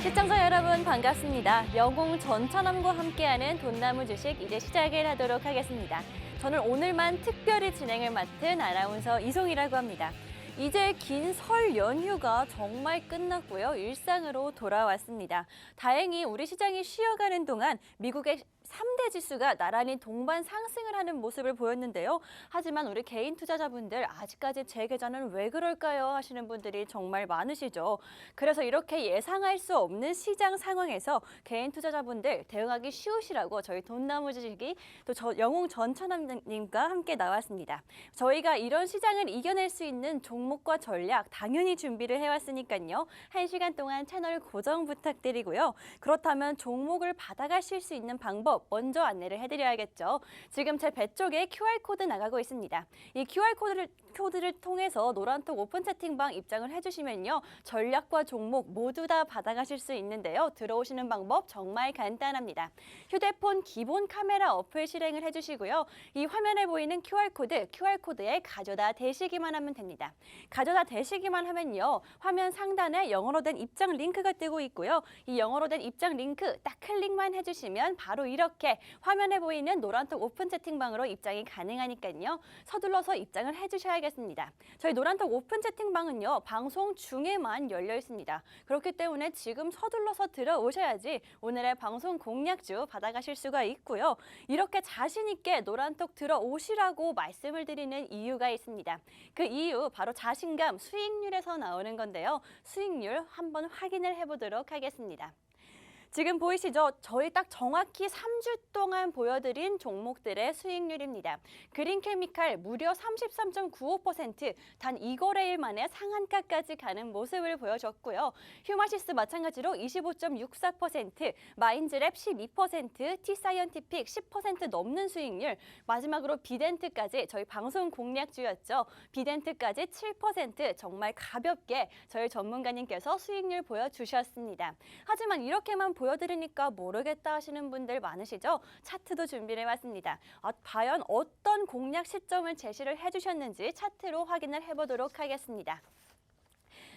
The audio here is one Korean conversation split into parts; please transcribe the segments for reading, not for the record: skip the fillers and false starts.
시청자 여러분 반갑습니다. 영웅 전찬남과 함께하는 돈나무 주식 이제 시작을 하도록 하겠습니다. 저는 오늘만 특별히 진행을 맡은 아나운서 이송이라고 합니다. 이제 긴 설 연휴가 정말 끝났고요. 일상으로 돌아왔습니다. 다행히 우리 시장이 쉬어가는 동안 미국의 3대 지수가 나란히 동반 상승을 하는 모습을 보였는데요. 하지만 우리 개인 투자자분들 아직까지 제 계좌는 왜 그럴까요? 하시는 분들이 정말 많으시죠. 그래서 이렇게 예상할 수 없는 시장 상황에서 개인 투자자분들 대응하기 쉬우시라고 저희 돈나무 주식이 또 영웅 전찬남님과 함께 나왔습니다. 저희가 이런 시장을 이겨낼 수 있는 종목과 전략 당연히 준비를 해왔으니까요. 1시간 동안 채널 고정 부탁드리고요. 그렇다면 종목을 받아가실 수 있는 방법 먼저 안내를 해드려야겠죠. 지금 제 배 쪽에 QR코드 나가고 있습니다. 이 QR코드를 통해서 노란톡 오픈 채팅방 입장을 해주시면요. 전략과 종목 모두 다 받아가실 수 있는데요. 들어오시는 방법 정말 간단합니다. 휴대폰 기본 카메라 어플 실행을 해주시고요. 이 화면에 보이는 QR코드에 가져다 대시기만 하면 됩니다. 가져다 대시기만 하면요. 화면 상단에 영어로 된 입장 링크가 뜨고 있고요. 이 영어로 된 입장 링크 딱 클릭만 해주시면 바로 이렇게 화면에 보이는 노란톡 오픈 채팅방으로 입장이 가능하니까요. 서둘러서 입장을 해주셔야겠습니다. 저희 노란톡 오픈 채팅방은요. 방송 중에만 열려 있습니다. 그렇기 때문에 지금 서둘러서 들어오셔야지 오늘의 방송 공략주 받아가실 수가 있고요. 이렇게 자신 있게 노란톡 들어오시라고 말씀을 드리는 이유가 있습니다. 그 이유 바로 자신감, 수익률에서 나오는 건데요. 수익률 한번 확인을 해보도록 하겠습니다. 지금 보이시죠? 저희 딱 정확히 3주 동안 보여드린 종목들의 수익률입니다. 그린케미칼 무려 33.95%, 단 2거래일 만에 상한가까지 가는 모습을 보여줬고요. 휴마시스 마찬가지로 25.64%, 마인즈랩 12%, T사이언티픽 10% 넘는 수익률, 마지막으로 비덴트까지 저희 방송 공략주였죠. 비덴트까지 7% 정말 가볍게 저희 전문가님께서 수익률 보여주셨습니다. 하지만 이렇게만 보여드리니까 모르겠다 하시는 분들 많으시죠? 차트도 준비를 해봤습니다. 과연 어떤 공략 시점을 제시를 해주셨는지 차트로 확인을 해보도록 하겠습니다.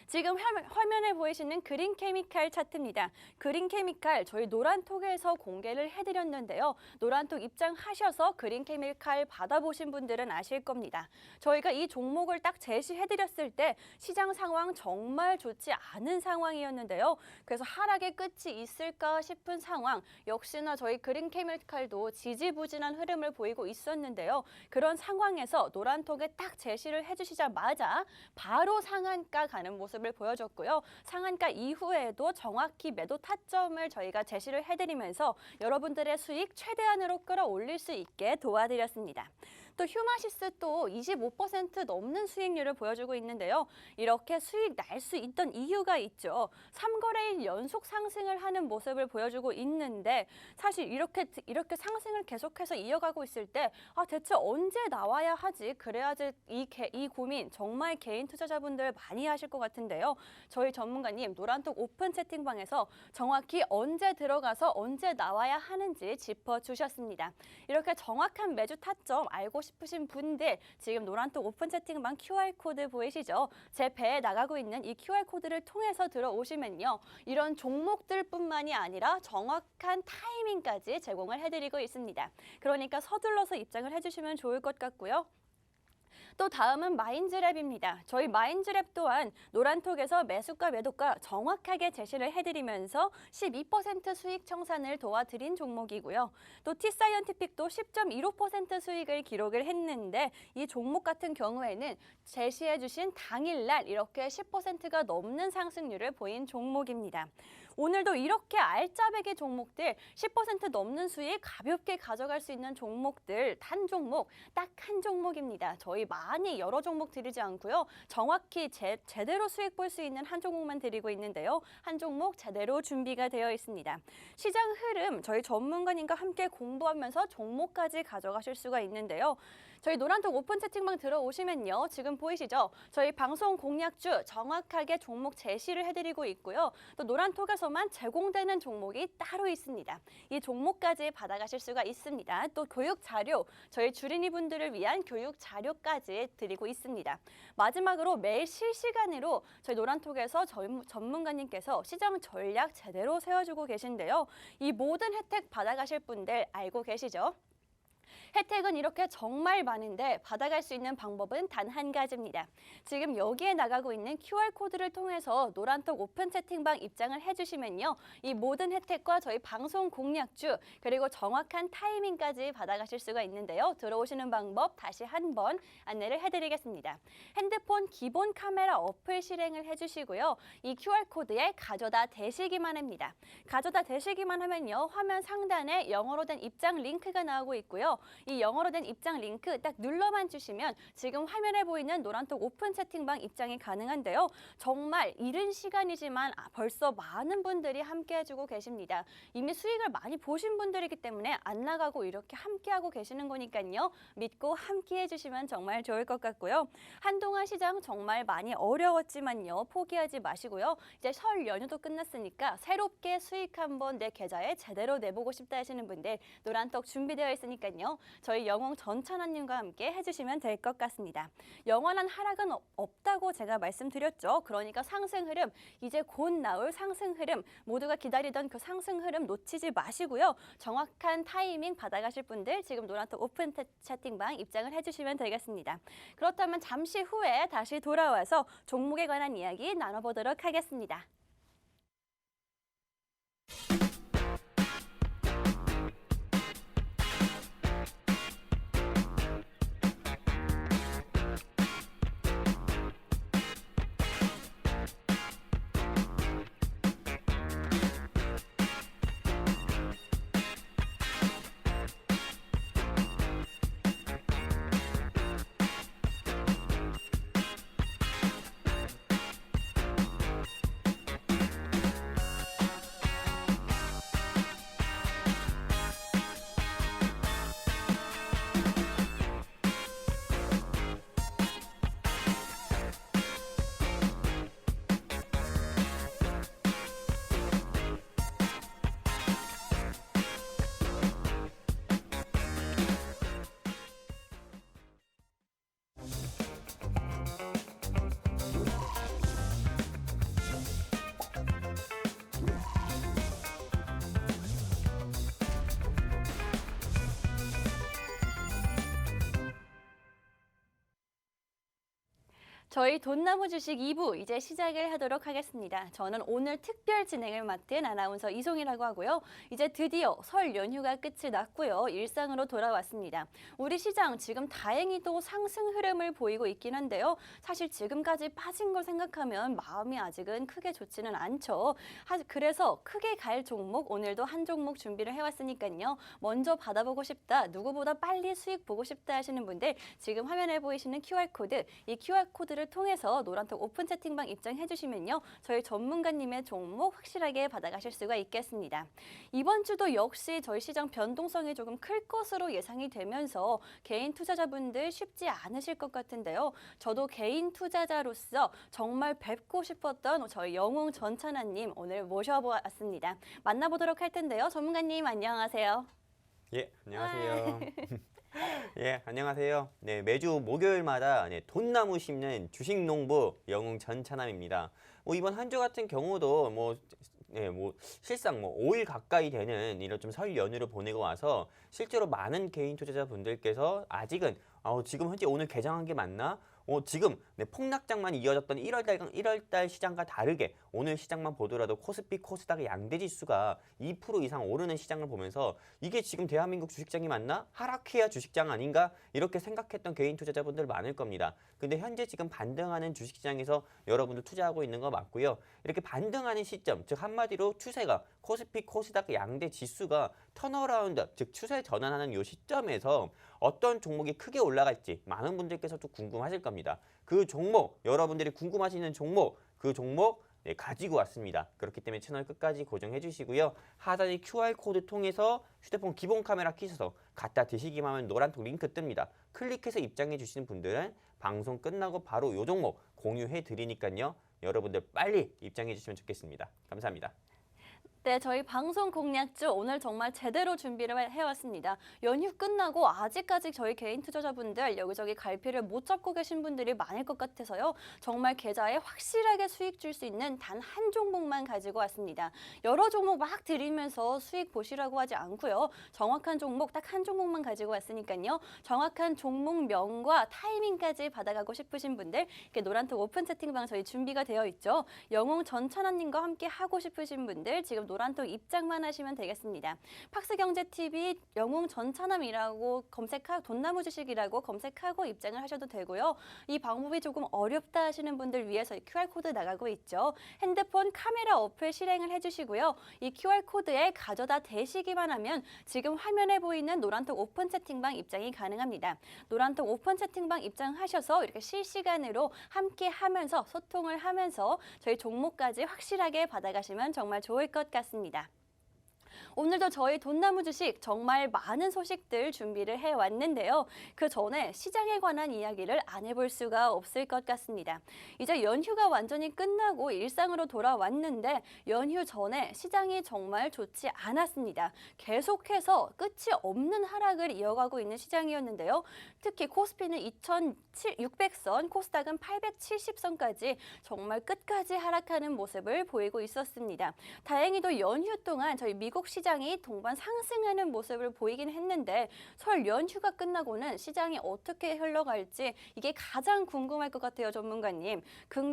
지금 화면에 보이시는 그린케미칼 차트입니다. 그린케미칼 저희 노란톡에서 공개를 해드렸는데요. 노란톡 입장하셔서 그린케미칼 받아보신 분들은 아실 겁니다. 저희가 이 종목을 딱 제시해드렸을 때 시장 상황 정말 좋지 않은 상황이었는데요. 그래서 하락의 끝이 있을까 싶은 상황, 역시나 저희 그린케미칼도 지지부진한 흐름을 보이고 있었는데요. 그런 상황에서 노란톡에 딱 제시를 해주시자마자 바로 상한가 가는 모습을 보여줬고요. 상한가 이후에도 정확히 매도 타점을 저희가 제시를 해드리면서 여러분들의 수익 최대한으로 끌어올릴 수 있게 도와드렸습니다. 또 휴마시스 또 25% 넘는 수익률을 보여주고 있는데요. 이렇게 수익 날 수 있던 이유가 있죠. 3거래일 연속 상승을 하는 모습을 보여주고 있는데 사실 이렇게 상승을 계속해서 이어가고 있을 때 대체 언제 나와야 하지? 그래야지 이 고민 정말 개인 투자자분들 많이 하실 것 같은데요. 저희 전문가님 노란톡 오픈 채팅방에서 정확히 언제 들어가서 언제 나와야 하는지 짚어주셨습니다. 이렇게 정확한 매주 타점 알고 싶으신 분들 지금 노란톡 오픈 채팅방 QR코드 보이시죠? 제 배에 나가고 있는 이 QR코드를 통해서 들어오시면요. 이런 종목들뿐만이 아니라 정확한 타이밍까지 제공을 해드리고 있습니다. 그러니까 서둘러서 입장을 해주시면 좋을 것 같고요. 또 다음은 마인즈랩입니다. 저희 마인즈랩 또한 노란톡에서 매수가 매도가 정확하게 제시를 해드리면서 12% 수익 청산을 도와드린 종목이고요. 또 T사이언티픽도 10.15% 수익을 기록을 했는데 이 종목 같은 경우에는 제시해주신 당일날 이렇게 10%가 넘는 상승률을 보인 종목입니다. 오늘도 이렇게 알짜배기 종목들 10% 넘는 수익 가볍게 가져갈 수 있는 종목들 단 종목, 딱 한 종목입니다. 저희 많이 여러 종목 드리지 않고요. 정확히 제대로 수익 볼 수 있는 한 종목만 드리고 있는데요. 한 종목 제대로 준비가 되어 있습니다. 시장 흐름 저희 전문가님과 함께 공부하면서 종목까지 가져가실 수가 있는데요. 저희 노란톡 오픈 채팅방 들어오시면요. 지금 보이시죠? 저희 방송 공략주 정확하게 종목 제시를 해드리고 있고요. 또 노란톡에서만 제공되는 종목이 따로 있습니다. 이 종목까지 받아가실 수가 있습니다. 또 교육 자료, 저희 주린이 분들을 위한 교육 자료까지 드리고 있습니다. 마지막으로 매일 실시간으로 저희 노란톡에서 전문가님께서 시장 전략 제대로 세워주고 계신데요. 이 모든 혜택 받아가실 분들 알고 계시죠? 혜택은 이렇게 정말 많은데 받아갈 수 있는 방법은 단 한 가지입니다. 지금 여기에 나가고 있는 QR코드를 통해서 노란톡 오픈 채팅방 입장을 해주시면요. 이 모든 혜택과 저희 방송 공략주 그리고 정확한 타이밍까지 받아가실 수가 있는데요. 들어오시는 방법 다시 한번 안내를 해드리겠습니다. 핸드폰 기본 카메라 어플 실행을 해주시고요. 이 QR코드에 가져다 대시기만 합니다. 가져다 대시기만 하면요. 화면 상단에 영어로 된 입장 링크가 나오고 있고요. 이 영어로 된 입장 링크 딱 눌러만 주시면 지금 화면에 보이는 노란톡 오픈 채팅방 입장이 가능한데요. 정말 이른 시간이지만 벌써 많은 분들이 함께 해주고 계십니다. 이미 수익을 많이 보신 분들이기 때문에 안 나가고 이렇게 함께하고 계시는 거니까요. 믿고 함께 해주시면 정말 좋을 것 같고요. 한동안 시장 정말 많이 어려웠지만요. 포기하지 마시고요. 이제 설 연휴도 끝났으니까 새롭게 수익 한번 내 계좌에 제대로 내보고 싶다 하시는 분들 노란톡 준비되어 있으니까요. 저희 영웅 전찬환님과 함께 해주시면 될 것 같습니다. 영원한 하락은 없다고 제가 말씀드렸죠. 그러니까 상승 흐름, 이제 곧 나올 상승 흐름, 모두가 기다리던 그 상승 흐름 놓치지 마시고요. 정확한 타이밍 받아가실 분들 지금 노란톡 오픈 채팅방 입장을 해주시면 되겠습니다. 그렇다면 잠시 후에 다시 돌아와서 종목에 관한 이야기 나눠보도록 하겠습니다. 저희 돈나무 주식 2부 이제 시작을 하도록 하겠습니다. 저는 오늘 특별 진행을 맡은 아나운서 이송이라고 하고요. 이제 드디어 설 연휴가 끝이 났고요. 일상으로 돌아왔습니다. 우리 시장 지금 다행히도 상승 흐름을 보이고 있긴 한데요. 사실 지금까지 빠진 걸 생각하면 마음이 아직은 크게 좋지는 않죠. 그래서 크게 갈 종목 오늘도 한 종목 준비를 해왔으니까요. 먼저 받아보고 싶다, 누구보다 빨리 수익 보고 싶다 하시는 분들 지금 화면에 보이시는 QR코드, 이 QR코드를 통해서 노란톡 오픈 채팅방 입장해 주시면요. 저희 전문가님의 종목 확실하게 받아가실 수가 있겠습니다. 이번 주도 역시 저희 시장 변동성이 조금 클 것으로 예상이 되면서 개인 투자자분들 쉽지 않으실 것 같은데요. 저도 개인 투자자로서 정말 뵙고 싶었던 저희 영웅 전찬환님 오늘 모셔보았습니다. 만나보도록 할 텐데요. 전문가님 안녕하세요. 예, 안녕하세요. 예, 안녕하세요. 네, 매주 목요일마다 돈나무 심는 주식농부 영웅 전찬함입니다. 이번 한 주 같은 경우도 실상 5일 가까이 되는 이런 좀 설 연휴를 보내고 와서 실제로 많은 개인 투자자분들께서 아직은 지금 현재 오늘 개장한 게 맞나? 지금 폭락장만 이어졌던 1월달 시장과 다르게 오늘 시장만 보더라도 코스피, 코스닥의 양대 지수가 2% 이상 오르는 시장을 보면서 이게 지금 대한민국 주식장이 맞나? 하락해야 주식장 아닌가? 이렇게 생각했던 개인 투자자분들 많을 겁니다. 근데 현재 지금 반등하는 주식시장에서 여러분들 투자하고 있는 거 맞고요. 이렇게 반등하는 시점, 즉 한마디로 추세가 코스피, 코스닥 양대 지수가 턴어라운드, 즉 추세 전환하는 이 시점에서 어떤 종목이 크게 올라갈지 많은 분들께서 좀 궁금하실 겁니다. 그 종목, 여러분들이 궁금하시는 종목, 그 종목 네, 가지고 왔습니다. 그렇기 때문에 채널 끝까지 고정해 주시고요. 하단의 QR코드 통해서 휴대폰 기본 카메라 켜셔서 갖다 드시기만 하면 노란톡 링크 뜹니다. 클릭해서 입장해 주시는 분들은 방송 끝나고 바로 요 종목 공유해 드리니까요. 여러분들 빨리 입장해 주시면 좋겠습니다. 감사합니다. 네, 저희 방송 공략주 오늘 정말 제대로 준비를 해왔습니다. 연휴 끝나고 아직까지 저희 개인 투자자분들 여기저기 갈피를 못 잡고 계신 분들이 많을 것 같아서요. 정말 계좌에 확실하게 수익 줄 수 있는 단 한 종목만 가지고 왔습니다. 여러 종목 막 드리면서 수익 보시라고 하지 않고요. 정확한 종목 딱 한 종목만 가지고 왔으니까요. 정확한 종목명과 타이밍까지 받아가고 싶으신 분들 이렇게 노란톡 오픈 채팅방 저희 준비가 되어 있죠. 영웅 전찬원님과 함께 하고 싶으신 분들 지금 노란톡 입장만 하시면 되겠습니다. 팍스경제TV 영웅 전차남이라고 검색하고 돈나무 주식이라고 검색하고 입장을 하셔도 되고요. 이 방법이 조금 어렵다 하시는 분들 위해서 QR코드 나가고 있죠. 핸드폰 카메라 어플 실행을 해주시고요. 이 QR코드에 가져다 대시기만 하면 지금 화면에 보이는 노란톡 오픈 채팅방 입장이 가능합니다. 노란톡 오픈 채팅방 입장하셔서 이렇게 실시간으로 함께 하면서 소통을 하면서 저희 종목까지 확실하게 받아가시면 정말 좋을 것 같습니다. 오늘도 저희 돈나무 주식 정말 많은 소식들 준비를 해왔는데요. 그 전에 시장에 관한 이야기를 안 해볼 수가 없을 것 같습니다. 이제 연휴가 완전히 끝나고 일상으로 돌아왔는데 연휴 전에 시장이 정말 좋지 않았습니다. 계속해서 끝이 없는 하락을 이어가고 있는 시장이었는데요. 특히 코스피는 2,600선, 코스닥은 870선까지 정말 끝까지 하락하는 모습을 보이고 있었습니다. 다행히도 연휴 동안 저희 미국 시장이 동반 상승하는 모습을 보이긴 했는데 설 연휴가 끝나고는 시장이 어떻게 흘러갈지 이게 가장 궁금할 것 같아요, 전문가님.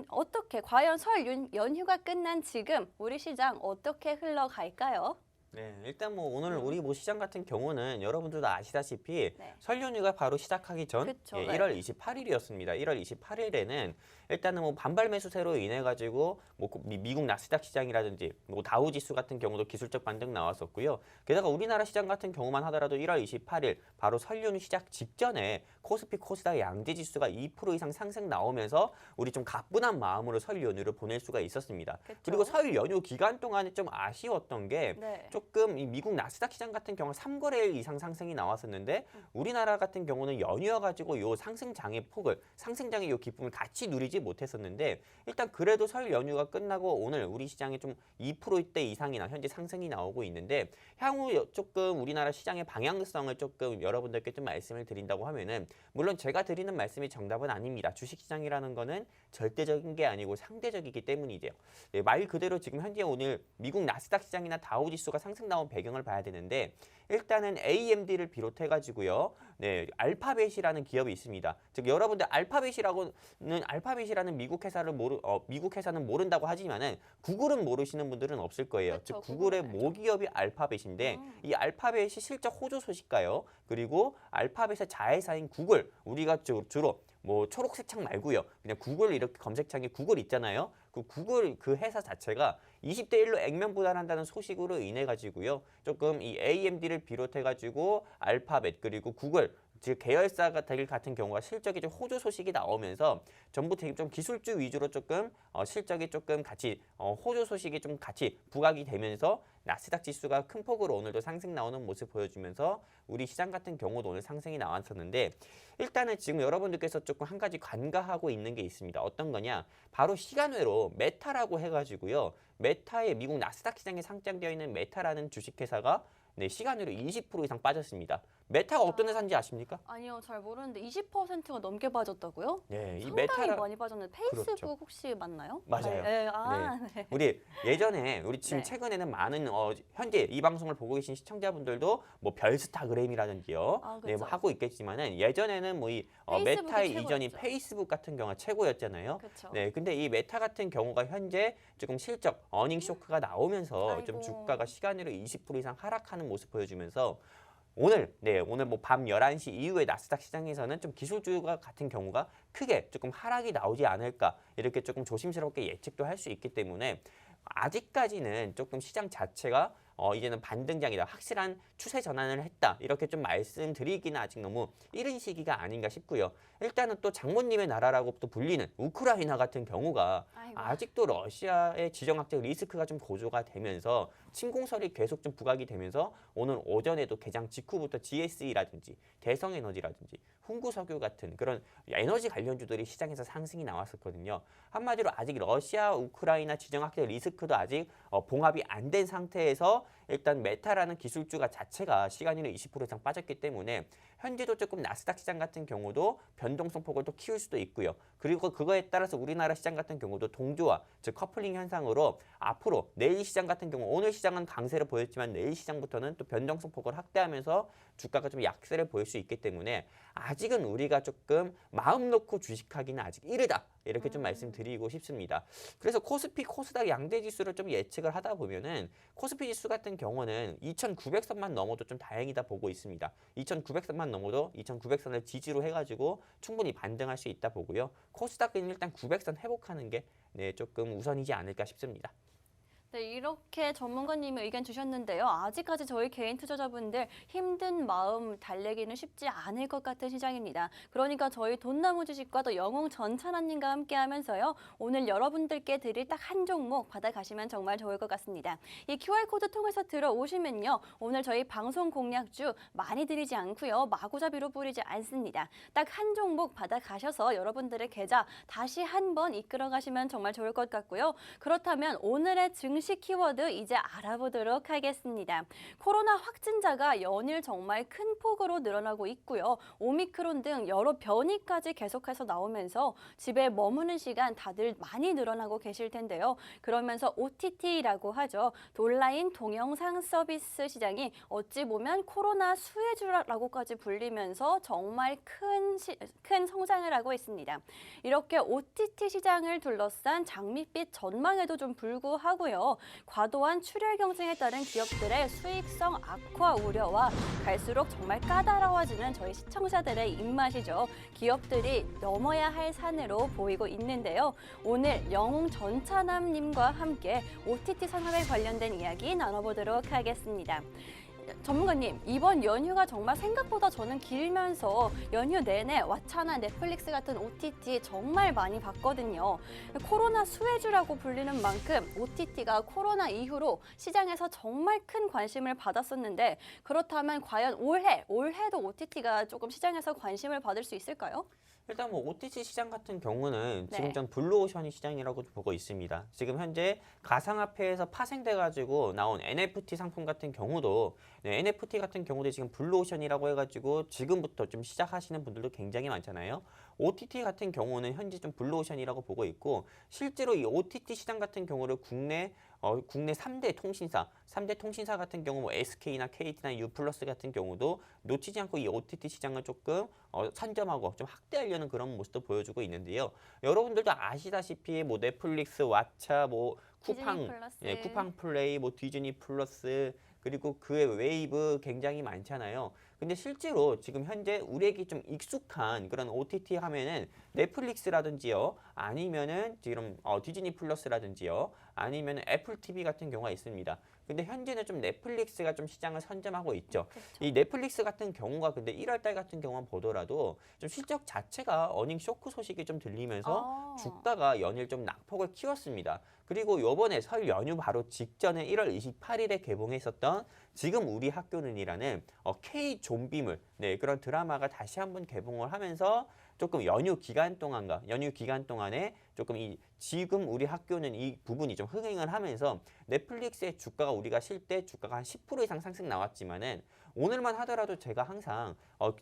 어떻게 과연 설 연휴가 끝난 지금 우리 시장 어떻게 흘러갈까요? 네, 일단 뭐 오늘 우리 뭐 시장 같은 경우는 여러분들도 아시다시피 네. 설 연휴가 바로 시작하기 전 그쵸, 예, 네. 1월 28일이었습니다. 1월 28일에는 일단은 뭐 반발 매수세로 인해 가지고 뭐 미국 나스닥 시장이라든지 뭐 다우 지수 같은 경우도 기술적 반등 나왔었고요. 게다가 우리나라 시장 같은 경우만 하더라도 1월 28일 바로 설 연휴 시작 직전에 코스피 코스닥 양대 지수가 2% 이상 상승 나오면서 우리 좀 가뿐한 마음으로 설 연휴를 보낼 수가 있었습니다. 그쵸. 그리고 설 연휴 기간 동안에 좀 아쉬웠던 게 네. 조금 이 미국 나스닥 시장 같은 경우 3거래일 이상 상승이 나왔었는데 우리나라 같은 경우는 연이어가지고 요 상승장의 폭을 상승장의 요 기쁨을 같이 누리지 못했었는데 일단 그래도 설 연휴가 끝나고 오늘 우리 시장에 좀 2%대 이상이나 현재 상승이 나오고 있는데 향후 조금 우리나라 시장의 방향성을 조금 여러분들께 좀 말씀을 드린다고 하면은 물론 제가 드리는 말씀이 정답은 아닙니다. 주식시장이라는 거는 절대적인 게 아니고 상대적이기 때문이죠. 네, 말 그대로 지금 현재 오늘 미국 나스닥 시장이나 다우지수가 상승 나온 배경을 봐야 되는데 일단은 AMD를 비롯해가지고요. 네, 알파벳이라는 기업이 있습니다. 즉 여러분들 알파벳이라는 미국 회사를 미국 회사는 모른다고 하지만은 구글은 모르시는 분들은 없을 거예요. 그렇죠, 즉 구글의 구글은 모기업이 알파벳인데 이 알파벳이 실적 호조 소식가요. 그리고 알파벳의 자회사인 구글 우리가 주로 뭐 초록색 창 말고요. 그냥 구글 이렇게 검색창에 구글 있잖아요. 그 구글 그 회사 자체가 20대 1로 액면부단한다는 소식으로 인해 가지고요. 조금 이 AMD를 비롯해 가지고 알파벳 그리고 구글 즉 계열사가 될 같은 경우가 실적이 좀 호조 소식이 나오면서 전부 되게 좀 기술주 위주로 조금 실적이 조금 같이 호조 소식이 좀 같이 부각이 되면서 나스닥 지수가 큰 폭으로 오늘도 상승 나오는 모습 보여주면서 우리 시장 같은 경우도 오늘 상승이 나왔었는데 일단은 지금 여러분들께서 조금 한 가지 간과하고 있는 게 있습니다. 어떤 거냐? 바로 시간외로 메타라고 해가지고요. 메타의 미국 나스닥 시장에 상장되어 있는 메타라는 주식회사가 네, 시간으로 20% 이상 빠졌습니다. 메타가 어떤 회사인지 아십니까? 아니요, 잘 모르는데 20%가 넘게 빠졌다고요? 네, 이 상당히 메타라 많이 빠졌는데 페이스북 그렇죠. 혹시 맞나요? 맞아요. 네. 네. 우리 예전에 우리 지금 네. 최근에는 많은 현재 이 방송을 보고 계신 시청자분들도 뭐 별스타그램이라든지요, 아, 네, 뭐 그쵸. 하고 있겠지만은 예전에는 뭐 이 페이스북이 메타의 이전인 최고였죠. 페이스북 같은 경우가 최고였잖아요. 그렇죠. 네, 근데 이 메타 같은 경우가 현재 조금 실적 어닝 쇼크가 나오면서 좀 아이고. 주가가 시간으로 20% 이상 하락하는 모습 보여주면서 오늘 뭐 밤 11시 이후에 나스닥 시장에서는 좀 기술주가 같은 경우가 크게 조금 하락이 나오지 않을까 이렇게 조금 조심스럽게 예측도 할 수 있기 때문에 아직까지는 조금 시장 자체가 이제는 반등장이다, 확실한 추세 전환을 했다, 이렇게 좀 말씀드리기는 아직 너무 이른 시기가 아닌가 싶고요. 일단은 또 장모님의 나라라고 또 불리는 우크라이나 같은 경우가 아이고. 아직도 러시아의 지정학적 리스크가 좀 고조가 되면서 침공설이 계속 좀 부각이 되면서 오늘 오전에도 개장 직후부터 GSE라든지 대성에너지라든지 훈구석유 같은 그런 에너지 관련주들이 시장에서 상승이 나왔었거든요. 한마디로 아직 러시아, 우크라이나 지정학적 리스크도 아직 봉합이 안 된 상태에서 일단 메타라는 기술주가 자체가 시간이로 20% 이상 빠졌기 때문에 현재도 조금 나스닥 시장 같은 경우도 변동성 폭을 또 키울 수도 있고요. 그리고 그거에 따라서 우리나라 시장 같은 경우도 동조화, 즉 커플링 현상으로 앞으로 내일 시장 같은 경우 오늘 시장은 강세를 보였지만 내일 시장부터는 또 변동성 폭을 확대하면서 주가가 좀 약세를 보일 수 있기 때문에 아직은 우리가 조금 마음 놓고 주식하기는 아직 이르다, 이렇게 좀 말씀드리고 싶습니다. 그래서 코스피, 코스닥 양대 지수를 좀 예측을 하다 보면은 코스피 지수 같은 경우는 2,900선만 넘어도 좀 다행이다 보고 있습니다. 2,900선만 넘어도 2,900선을 지지로 해가지고 충분히 반등할 수 있다 보고요. 코스닥은 일단 900선 회복하는 게 조금 우선이지 않을까 싶습니다. 네, 이렇게 전문가님이 의견 주셨는데요. 아직까지 저희 개인 투자자분들 힘든 마음 달래기는 쉽지 않을 것 같은 시장입니다. 그러니까 저희 돈나무 주식과 또 영웅 전찬환님과 함께 하면서요. 오늘 여러분들께 드릴 딱 한 종목 받아가시면 정말 좋을 것 같습니다. 이 QR코드 통해서 들어오시면요. 오늘 저희 방송 공략주 많이 드리지 않고요. 마구잡이로 뿌리지 않습니다. 딱 한 종목 받아가셔서 여러분들의 계좌 다시 한번 이끌어가시면 정말 좋을 것 같고요. 그렇다면 오늘의 증시 키워드 이제 알아보도록 하겠습니다. 코로나 확진자가 연일 정말 큰 폭으로 늘어나고 있고요. 오미크론 등 여러 변이까지 계속해서 나오면서 집에 머무는 시간 다들 많이 늘어나고 계실 텐데요. 그러면서 OTT라고 하죠. 온라인 동영상 서비스 시장이 어찌 보면 코로나 수혜주라고까지 불리면서 정말 큰 성장을 하고 있습니다. 이렇게 OTT 시장을 둘러싼 장밋빛 전망에도 좀 불구하고요. 과도한 출혈 경쟁에 따른 기업들의 수익성 악화 우려와 갈수록 정말 까다로워지는 저희 시청자들의 입맛이죠. 기업들이 넘어야 할 산으로 보이고 있는데요. 오늘 영웅 전찬남님과 함께 OTT 산업에 관련된 이야기 나눠보도록 하겠습니다. 전문가님, 이번 연휴가 정말 생각보다 저는 길면서 연휴 내내 왓챠나 넷플릭스 같은 OTT 정말 많이 봤거든요. 코로나 수혜주라고 불리는 만큼 OTT가 코로나 이후로 시장에서 정말 큰 관심을 받았었는데 그렇다면 과연 올해도 OTT가 조금 시장에서 관심을 받을 수 있을까요? 일단 뭐 OTT 시장 같은 경우는 네. 지금 전 블루오션이 시장이라고 보고 있습니다. 지금 현재 가상화폐에서 파생돼 가지고 나온 NFT 상품 같은 경우도 NFT 같은 경우도 지금 블루오션이라고 해가지고 지금부터 좀 시작하시는 분들도 굉장히 많잖아요. OTT 같은 경우는 현재 좀 블루오션이라고 보고 있고 실제로 이 OTT 시장 같은 경우를 국내 3대 통신사 같은 경우 뭐 SK나 KT나 U+ 같은 경우도 놓치지 않고 이 OTT 시장을 조금 선점하고 좀 확대하려는 그런 모습도 보여주고 있는데요. 여러분들도 아시다시피 뭐 넷플릭스, 왓챠, 뭐 쿠팡, 쿠팡 플레이, 뭐 디즈니 플러스 그리고 그의 웨이브 굉장히 많잖아요. 근데 실제로 지금 현재 우리에게 좀 익숙한 그런 OTT 하면은 넷플릭스라든지요, 아니면은 지금 디즈니 플러스라든지요, 아니면 애플 TV 같은 경우가 있습니다. 근데 현재는 좀 넷플릭스가 좀 시장을 선점하고 있죠. 그렇죠. 이 넷플릭스 같은 경우가 근데 1월 달 같은 경우만 보더라도 좀 실적 자체가 어닝 쇼크 소식이 좀 들리면서 주가가 연일 좀 낙폭을 키웠습니다. 그리고 요번에 설 연휴 바로 직전에 1월 28일에 개봉했었던 지금 우리 학교는이라는 K 좀비물 그런 드라마가 다시 한번 개봉을 하면서 조금 연휴 기간 동안에 조금 이 지금 우리 학교는 이 부분이 좀 흥행을 하면서 넷플릭스의 주가가 우리가 쉴 때 주가가 한 10% 이상 상승 나왔지만은 오늘만 하더라도 제가 항상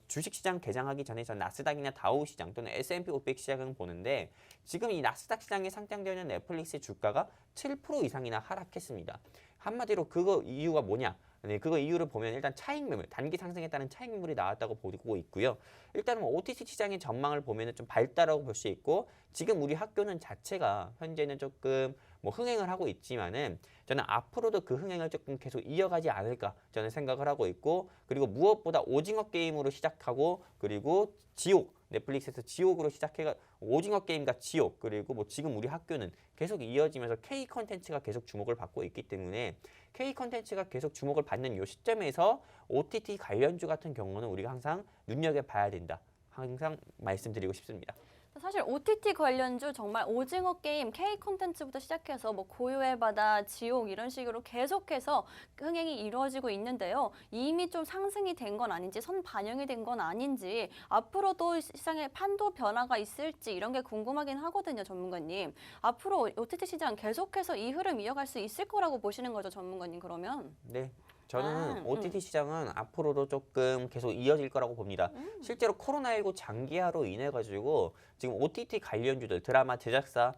주식시장 개장하기 전에 전 나스닥이나 다우 시장 또는 S&P 500 시장을 보는데 지금 이 나스닥 시장에 상장되어 있는 넷플릭스 주가가 7% 이상이나 하락했습니다. 한마디로 그거 이유가 뭐냐? 그거 이유를 보면 일단 차익 매물, 단기 상승에 따른 차익 매물이 나왔다고 보고 있고요. 일단은 뭐 OTT 시장의 전망을 보면은 좀 밝다라고 볼 수 있고 지금 우리 학교는 자체가 현재는 조금 뭐 흥행을 하고 있지만은 저는 앞으로도 그 흥행을 조금 계속 이어가지 않을까 저는 생각을 하고 있고 그리고 무엇보다 오징어 게임으로 시작하고 그리고 지옥 넷플릭스에서 지옥으로 시작해가 오징어 게임과 지옥, 그리고 뭐 지금 우리 학교는 계속 이어지면서 K 컨텐츠가 계속 주목을 받고 있기 때문에 K 컨텐츠가 계속 주목을 받는 이 시점에서 OTT 관련주 같은 경우는 우리가 항상 눈여겨봐야 된다. 항상 말씀드리고 싶습니다. 사실 OTT 관련주 정말 오징어 게임, K 콘텐츠부터 시작해서 뭐 고요의 바다, 지옥 이런 식으로 계속해서 흥행이 이루어지고 있는데요. 이미 좀 상승이 된 건 아닌지, 선 반영이 된 건 아닌지, 앞으로도 시장에 판도 변화가 있을지 이런 게 궁금하긴 하거든요, 전문가님. 앞으로 OTT 시장 계속해서 이 흐름 이어갈 수 있을 거라고 보시는 거죠, 전문가님 그러면? 네. 저는 아, OTT 시장은 앞으로도 조금 계속 이어질 거라고 봅니다. 실제로 코로나19 장기화로 인해 가지고 지금 OTT 관련주들, 드라마 제작사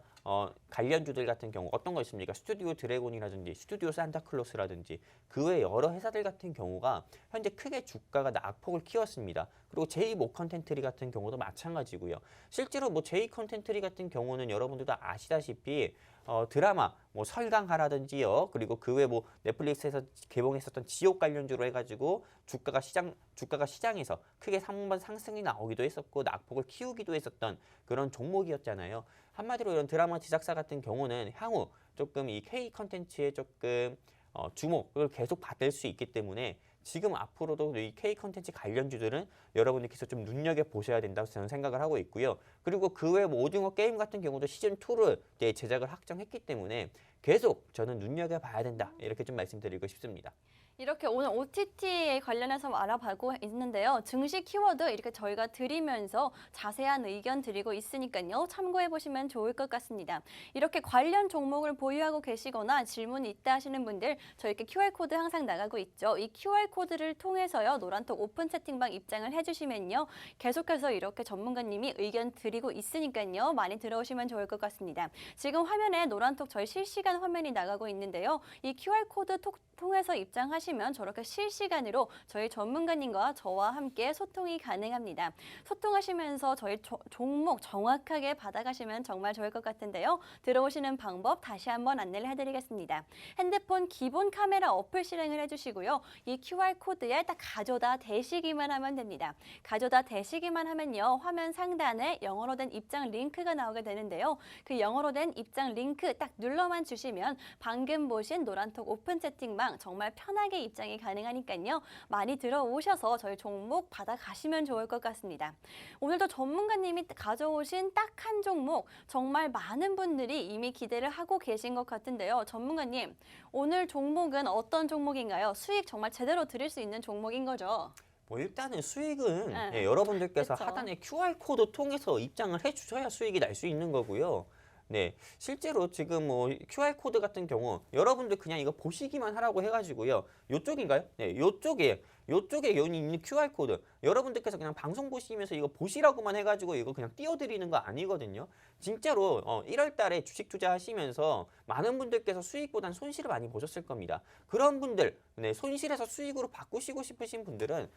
관련주들 같은 경우 어떤 거 있습니까? 스튜디오 드래곤이라든지 스튜디오 산타클로스라든지 그 외 여러 회사들 같은 경우가 현재 크게 주가가 낙폭을 키웠습니다. 그리고 제2모 컨텐츠리 같은 경우도 마찬가지고요. 실제로 뭐 제2 컨텐츠리 같은 경우는 여러분들도 아시다시피 드라마 뭐 설강하라든지요. 그리고 그 외 뭐 넷플릭스에서 개봉했었던 지옥 관련주로 해가지고 주가가 시장에서 크게 한번 상승이 나오기도 했었고 낙폭을 키우기도 했었던 그런 종목이었잖아요. 한마디로 이런 드라마 제작사 같은 경우는 향후 조금 이 K 컨텐츠에 조금 주목을 계속 받을 수 있기 때문에 지금 앞으로도 이 K 컨텐츠 관련주들은 여러분들께서 좀 눈여겨보셔야 된다고 저는 생각을 하고 있고요. 그리고 그 외 뭐 오징어 게임 같은 경우도 시즌2를 제작을 확정했기 때문에 계속 저는 눈여겨봐야 된다. 이렇게 좀 말씀드리고 싶습니다. 이렇게 오늘 OTT에 관련해서 알아보고 있는데요. 증시 키워드 이렇게 저희가 드리면서 자세한 의견 드리고 있으니까요. 참고해 보시면 좋을 것 같습니다. 이렇게 관련 종목을 보유하고 계시거나 질문이 있다 하시는 분들 저희 이렇게 QR코드 항상 나가고 있죠. 이 QR코드를 통해서요. 노란톡 오픈 채팅방 입장을 해주시면요. 계속해서 이렇게 전문가님이 의견 드리고 있으니까요. 많이 들어오시면 좋을 것 같습니다. 지금 화면에 노란톡 저희 실시간 화면이 나가고 있는데요. 이 QR코드 통해서 입장하시면 저렇게 실시간으로 저희 전문가님과 저와 함께 소통이 가능합니다. 소통하시면서 저희 종목 정확하게 받아가시면 정말 좋을 것 같은데요. 들어오시는 방법 다시 한번 안내를 해드리겠습니다. 핸드폰 기본 카메라 어플 실행을 해주시고요. 이 QR코드에 딱 가져다 대시기만 하면 됩니다. 가져다 대시기만 하면요. 화면 상단에 영어로 된 입장 링크가 나오게 되는데요. 그 영어로 된 입장 링크 딱 눌러만 주시면 방금 보신 노란톡 오픈 채팅방 정말 편하게 입장이 가능하니까요. 많이 들어오셔서 저희 종목 받아가시면 좋을 것 같습니다. 오늘도 전문가님이 가져오신 딱 한 종목 정말 많은 분들이 이미 기대를 하고 계신 것 같은데요. 전문가님, 오늘 종목은 어떤 종목인가요? 수익 정말 제대로 드릴 수 있는 종목인 거죠? 뭐 일단은 수익은 네. 여러분들께서 그쵸. 하단에 QR코드 통해서 입장을 해주셔야 수익이 날 수 있는 거고요. 네, 실제로 지금 뭐 QR코드 같은 경우 여러분들 그냥 이거 보시기만 하라고 해가지고요. 요쪽인가요? 네, 요쪽에 여기 있는 QR코드 여러분들께서 그냥 방송 보시면서 이거 보시라고만 해가지고 이거 그냥 띄워드리는 거 아니거든요. 진짜로 1월 달에 주식 투자하시면서 많은 분들께서 수익보단 손실을 많이 보셨을 겁니다. 그런 분들, 네, 손실에서 수익으로 바꾸시고 싶으신 분들은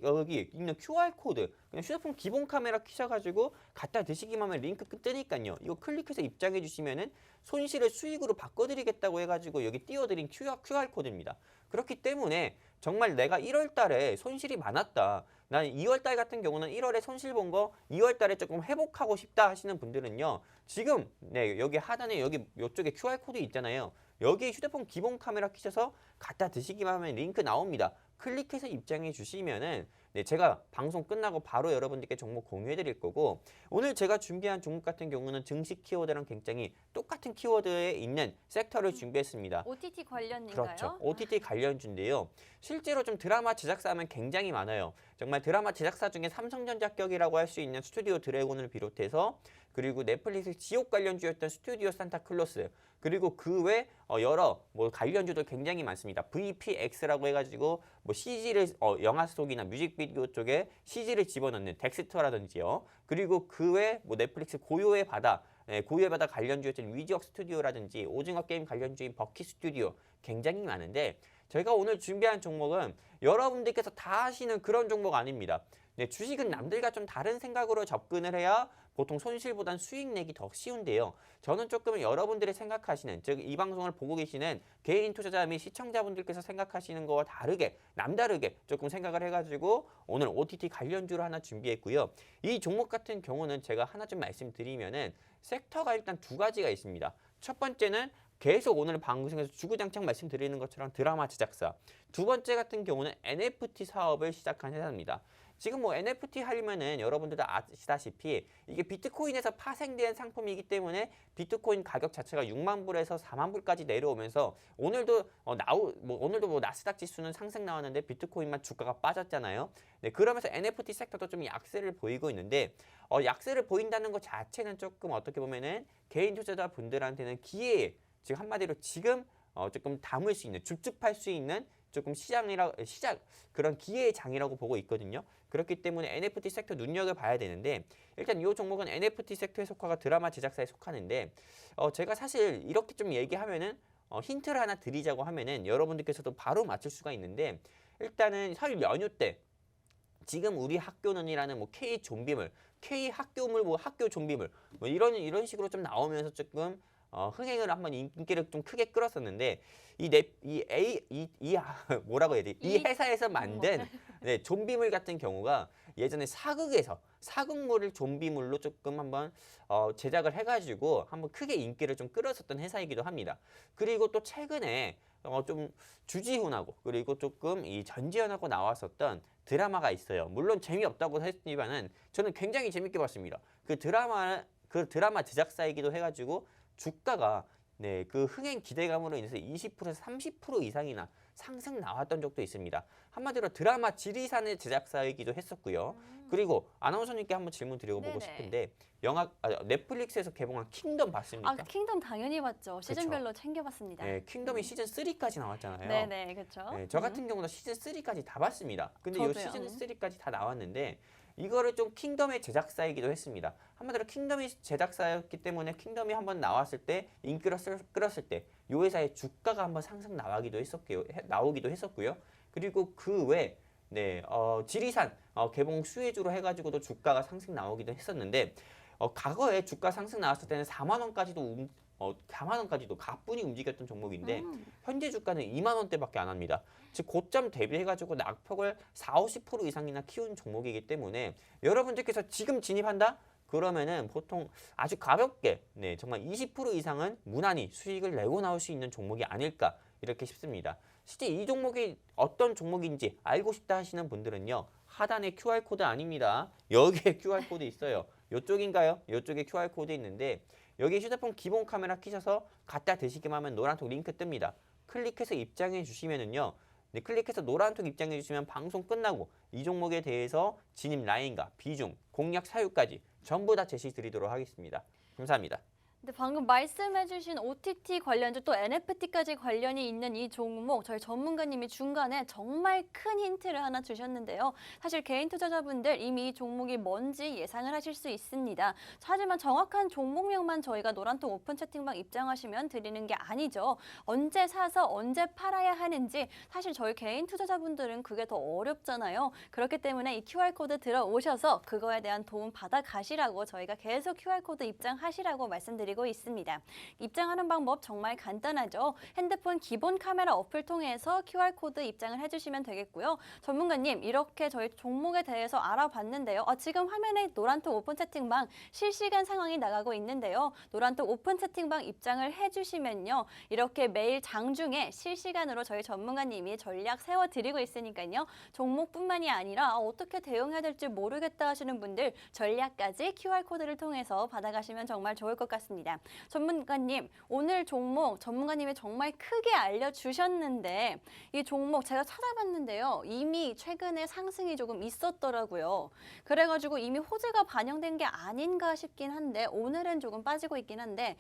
여기 있는 QR코드 그냥 휴대폰 기본 카메라 켜셔가지고 갖다 대시기만 하면 링크 뜨니까요. 이거 클릭해서 입장해 주시면은 손실을 수익으로 바꿔드리겠다고 해가지고 여기 띄워드린 QR코드입니다. 그렇기 때문에 정말 내가 1월 달에 손실이 많았다. 난 2월 달 같은 경우는 1월에 손실 본 거 2월 달에 조금 회복하고 싶다 하시는 분들은요. 지금 여기 하단에 여기 이쪽에 QR코드 있잖아요. 여기 휴대폰 기본 카메라 켜셔서 갖다 드시기만 하면 링크 나옵니다. 클릭해서 입장해 주시면은 제가 방송 끝나고 바로 여러분들께 종목 공유해 드릴 거고 오늘 제가 준비한 종목 같은 경우는 증시 키워드랑 굉장히 똑같은 키워드에 있는 섹터를 준비했습니다. OTT 관련인가요? 그렇죠. OTT 관련주인데요. 실제로 좀 드라마 제작사 하면 굉장히 많아요. 정말 드라마 제작사 중에 삼성전자격이라고 할 수 있는 스튜디오 드래곤을 비롯해서 그리고 넷플릭스 지옥 관련주였던 스튜디오 산타클로스 그리고 그 외 여러 뭐 관련주도 굉장히 많습니다. VPX라고 해가지고 뭐 CG를 영화 속이나 뮤직비디오 쪽에 CG를 집어넣는 덱스터라든지요. 그리고 그 외 뭐 넷플릭스 고요의 바다 고유의 바다 관련주였던 위지역 스튜디오라든지 오징어 게임 관련주인 버키 스튜디오 굉장히 많은데 저희가 오늘 준비한 종목은 여러분들께서 다 아시는 그런 종목 아닙니다. 네, 주식은 남들과 좀 다른 생각으로 접근을 해야 보통 손실보단 수익 내기 더 쉬운데요. 저는 조금 여러분들이 생각하시는, 즉 이 방송을 보고 계시는 개인 투자자 및 시청자분들께서 생각하시는 거와 다르게, 남다르게 조금 생각을 해가지고 오늘 OTT 관련주를 하나 준비했고요. 이 종목 같은 경우는 제가 하나 좀 말씀드리면은 섹터가 일단 두 가지가 있습니다. 첫 번째는 계속 오늘 방송에서 주구장창 말씀드리는 것처럼 드라마 제작사. 두 번째 같은 경우는 NFT 사업을 시작한 회사입니다. 지금 뭐 NFT 하려면은 여러분들도 아시다시피 이게 비트코인에서 파생된 상품이기 때문에 비트코인 가격 자체가 6만 불에서 4만 불까지 내려오면서 오늘도 오늘도 뭐 나스닥 지수는 상승 나왔는데 비트코인만 주가가 빠졌잖아요. 네, 그러면서 NFT 섹터도 좀 약세를 보이고 있는데 약세를 보인다는 것 자체는 조금 어떻게 보면은 개인 투자자 분들한테는 기회, 즉 한마디로 지금 조금 담을 수 있는, 줍줍할 수 있는 조금 시작 그런 기회의 장이라고 보고 있거든요. 그렇기 때문에 NFT 섹터 눈여겨봐야 되는데 일단 이 종목은 NFT 섹터에 속하고 드라마 제작사에 속하는데 제가 사실 이렇게 좀 얘기하면은 힌트를 하나 드리자고 하면은 여러분들께서도 바로 맞출 수가 있는데 일단은 설 연휴 때 지금 우리 학교는이라는 뭐 K 좀비물, K 학교물, 뭐 학교 좀비물 뭐 이런 식으로 좀 나오면서 조금 흥행을 한번 인기를 좀 크게 끌었었는데 뭐라고 해야 돼? 이 회사에서 만든 네, 좀비물 같은 경우가 예전에 사극물을 좀비물로 조금 한번 제작을 해가지고 한번 크게 인기를 좀 끌었었던 회사이기도 합니다. 그리고 또 최근에 좀 주지훈하고 그리고 조금 이 전지현하고 나왔었던 드라마가 있어요. 물론 재미없다고 했지만은 저는 굉장히 재밌게 봤습니다. 그 드라마 제작사이기도 해가지고 주가가 네, 그 흥행 기대감으로 인해서 20%에서 30% 이상이나 상승 나왔던 적도 있습니다. 한마디로 드라마 지리산의 제작사이기도 했었고요. 그리고 아나운서님께 한번 질문 드려보고 네네. 싶은데 넷플릭스에서 개봉한 킹덤 봤습니까? 킹덤 당연히 봤죠. 시즌별로 챙겨봤습니다. 네, 킹덤이 시즌 3까지 나왔잖아요. 네네, 그렇죠. 네, 저 같은 경우는 시즌 3까지 다 봤습니다. 근데 이 저도요. 시즌 3까지 다 나왔는데 이거를 좀 킹덤의 제작사이기도 했습니다. 한마디로 킹덤이 제작사였기 때문에 킹덤이 한번 나왔을 때 인기를 끌었을 때 이 회사의 주가가 한번 상승 나오기도 했었고요. 그리고 그 외 네, 지리산 개봉 수혜주로 해가지고도 주가가 상승 나오기도 했었는데 과거에 주가 상승 나왔을 때는 4만 원까지도 4만 원까지도 가뿐히 움직였던 종목인데 현재 주가는 2만 원대밖에 안 합니다. 즉 고점 대비해가지고 낙폭을 40-50% 이상이나 키운 종목이기 때문에 여러분들께서 지금 진입한다? 그러면은 보통 아주 가볍게 네, 정말 20% 이상은 무난히 수익을 내고 나올 수 있는 종목이 아닐까 이렇게 싶습니다. 실제 이 종목이 어떤 종목인지 알고 싶다 하시는 분들은요. 하단에 QR코드 아닙니다. 여기에 QR코드 있어요. 이쪽인가요? 이쪽에 QR코드 있는데 여기 휴대폰 기본 카메라 켜셔서 갖다 대시기만 하면 노란톡 링크 뜹니다. 클릭해서 입장해 주시면은요. 네, 클릭해서 노란톡 입장해 주시면 방송 끝나고 이 종목에 대해서 진입 라인과 비중, 공략 사유까지 전부 다 제시 드리도록 하겠습니다. 감사합니다. 근데 방금 말씀해주신 OTT 관련주 또 NFT까지 관련이 있는 이 종목 저희 전문가님이 중간에 정말 큰 힌트를 하나 주셨는데요. 사실 개인 투자자분들 이미 이 종목이 뭔지 예상을 하실 수 있습니다. 하지만 정확한 종목명만 저희가 노란톡 오픈 채팅방 입장하시면 드리는 게 아니죠. 언제 사서 언제 팔아야 하는지 사실 저희 개인 투자자분들은 그게 더 어렵잖아요. 그렇기 때문에 이 QR코드 들어오셔서 그거에 대한 도움 받아 가시라고 저희가 계속 QR코드 입장하시라고 말씀드리고 있습니다. 입장하는 방법 정말 간단하죠. 핸드폰 기본 카메라 어플 통해서 QR코드 입장을 해주시면 되겠고요. 전문가님 이렇게 저희 종목에 대해서 알아봤는데요. 지금 화면에 노란톡 오픈 채팅방 실시간 상황이 나가고 있는데요. 노란톡 오픈 채팅방 입장을 해주시면요. 이렇게 매일 장중에 실시간으로 저희 전문가님이 전략 세워드리고 있으니까요. 종목뿐만이 아니라 어떻게 대응해야 될지 모르겠다 하시는 분들 전략까지 QR코드를 통해서 받아가시면 정말 좋을 것 같습니다. 전문가님, 오늘 종목 전문가님이 정말 크게 알려주셨는데 이 종목 제가 찾아봤는데요. 이미 최근에 상승이 조금 있었더라고요. 그래가지고 이미 호재가 반영된 게 아닌가 싶긴 한데 오늘은 조금 빠지고 있긴 한데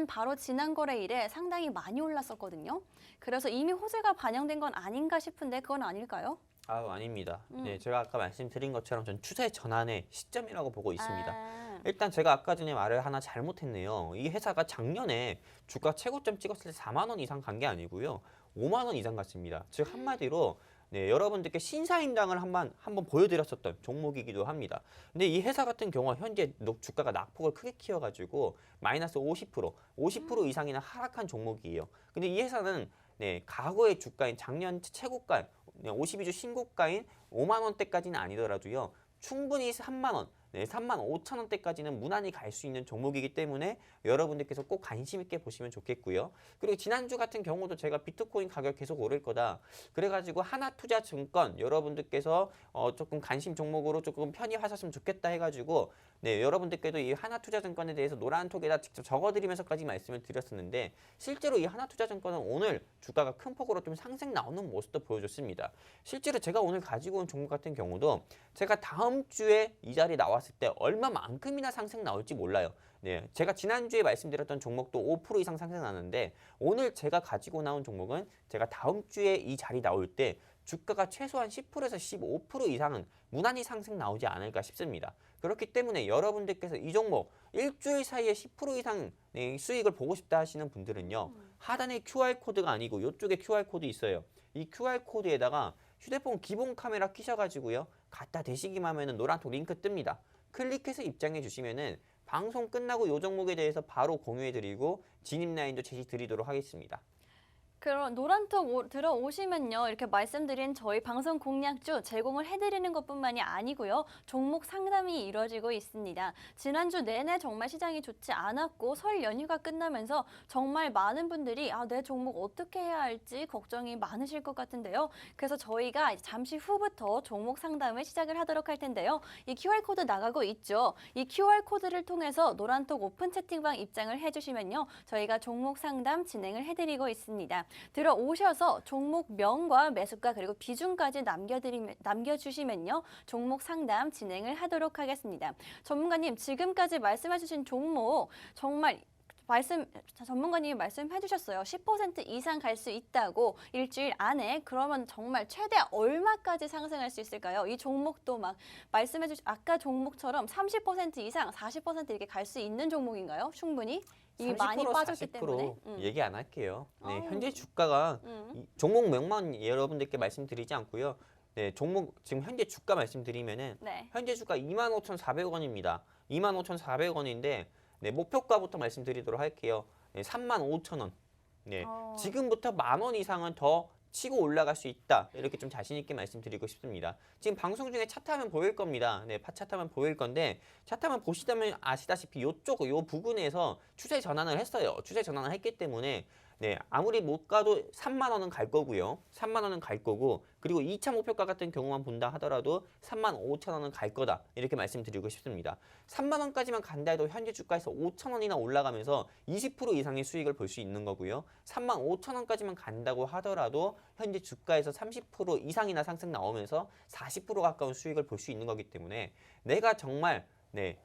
바로 지난 거래일에 상당히 많이 올랐었거든요. 그래서 이미 호재가 반영된 건 아닌가 싶은데 그건 아닐까요? 아닙니다. 네, 제가 아까 말씀드린 것처럼 전 추세 전환의 시점이라고 보고 있습니다. 아, 일단 제가 아까 전에 말을 하나 잘못했네요. 이 회사가 작년에 주가 최고점 찍었을 때 4만 원 이상 간 게 아니고요. 5만 원 이상 갔습니다. 즉 한마디로 네, 여러분들께 신사임당을 한번 보여드렸었던 종목이기도 합니다. 근데 이 회사 같은 경우는 현재 주가가 낙폭을 크게 키워가지고 마이너스 50% 이상이나 하락한 종목이에요. 근데 이 회사는 네, 과거의 주가인 작년 최고가, 52주 신고가인 5만 원대까지는 아니더라도요. 충분히 3만 원, 네, 3만 5천 원대까지는 무난히 갈 수 있는 종목이기 때문에 여러분들께서 꼭 관심 있게 보시면 좋겠고요. 그리고 지난주 같은 경우도 제가 비트코인 가격 계속 오를 거다. 그래가지고 하나투자증권 여러분들께서 조금 관심 종목으로 조금 편입하셨으면 좋겠다 해가지고 네, 여러분들께도 이 하나투자증권에 대해서 노란톡에다 직접 적어드리면서까지 말씀을 드렸었는데 실제로 이 하나투자증권은 오늘 주가가 큰 폭으로 좀 상승 나오는 모습도 보여줬습니다. 실제로 제가 오늘 가지고 온 종목 같은 경우도 제가 다음 주에 이 자리에 나왔을 때 얼마만큼이나 상승 나올지 몰라요. 네, 제가 지난주에 말씀드렸던 종목도 5% 이상 상승 나는데 오늘 제가 가지고 나온 종목은 제가 다음 주에 이 자리 나올 때 주가가 최소한 10%에서 15% 이상은 무난히 상승 나오지 않을까 싶습니다. 그렇기 때문에 여러분들께서 이 종목 일주일 사이에 10% 이상 수익을 보고 싶다 하시는 분들은요. 하단에 QR코드가 아니고 이쪽에 QR코드 있어요. 이 QR코드에다가 휴대폰 기본 카메라 끼셔가지고요. 갖다 대시기만 하면 노란톡 링크 뜹니다. 클릭해서 입장해 주시면은 방송 끝나고 이 종목에 대해서 바로 공유해드리고 진입 라인도 제시드리도록 하겠습니다. 그럼 노란톡 들어오시면요. 이렇게 말씀드린 저희 방송 공략주 제공을 해드리는 것뿐만이 아니고요. 종목 상담이 이루어지고 있습니다. 지난주 내내 정말 시장이 좋지 않았고 설 연휴가 끝나면서 정말 많은 분들이 내 종목 어떻게 해야 할지 걱정이 많으실 것 같은데요. 그래서 저희가 잠시 후부터 종목 상담을 시작을 하도록 할 텐데요. 이 QR코드 나가고 있죠. 이 QR코드를 통해서 노란톡 오픈 채팅방 입장을 해주시면요. 저희가 종목 상담 진행을 해드리고 있습니다. 들어오셔서 종목명과 매수가 그리고 비중까지 남겨주시면요. 종목 상담 진행을 하도록 하겠습니다. 전문가님 지금까지 말씀해 주신 종목 정말 전문가님이 말씀해 주셨어요. 10% 이상 갈 수 있다고 일주일 안에. 그러면 정말 최대 얼마까지 상승할 수 있을까요? 이 종목도 막 말씀해 주신 아까 종목처럼 30% 이상 40% 이렇게 갈 수 있는 종목인가요? 충분히? 이미 많이 빠졌기 40% 때문에. 얘기 안 할게요. 네, 아. 현재 주가가 종목명만 여러분들께 말씀드리지 않고요. 네, 종목 지금 현재 주가 말씀드리면은 네. 현재 주가 25,400원입니다. 25,400원인데 네, 목표가부터 말씀드리도록 할게요. 네, 35,000원. 네, 지금부터 10,000원 이상은 더 치고 올라갈 수 있다. 이렇게 좀 자신 있게 말씀드리고 싶습니다. 지금 방송 중에 차트 하면 보일 겁니다. 네, 차트 하면 보일 건데 차트 하면 보시다면 아시다시피 요 부근에서 추세 전환을 했어요. 추세 전환을 했기 때문에 네, 아무리 못 가도 3만 원은 갈 거고요. 3만 원은 갈 거고 그리고 2차 목표가 같은 경우만 본다 하더라도 3만 5천 원은 갈 거다. 이렇게 말씀드리고 싶습니다. 3만 원까지만 간다 해도 현재 주가에서 5천 원이나 올라가면서 20% 이상의 수익을 볼 수 있는 거고요. 3만 5천 원까지만 간다고 하더라도 현재 주가에서 30% 이상이나 상승 나오면서 40% 가까운 수익을 볼 수 있는 거기 때문에 내가 정말 내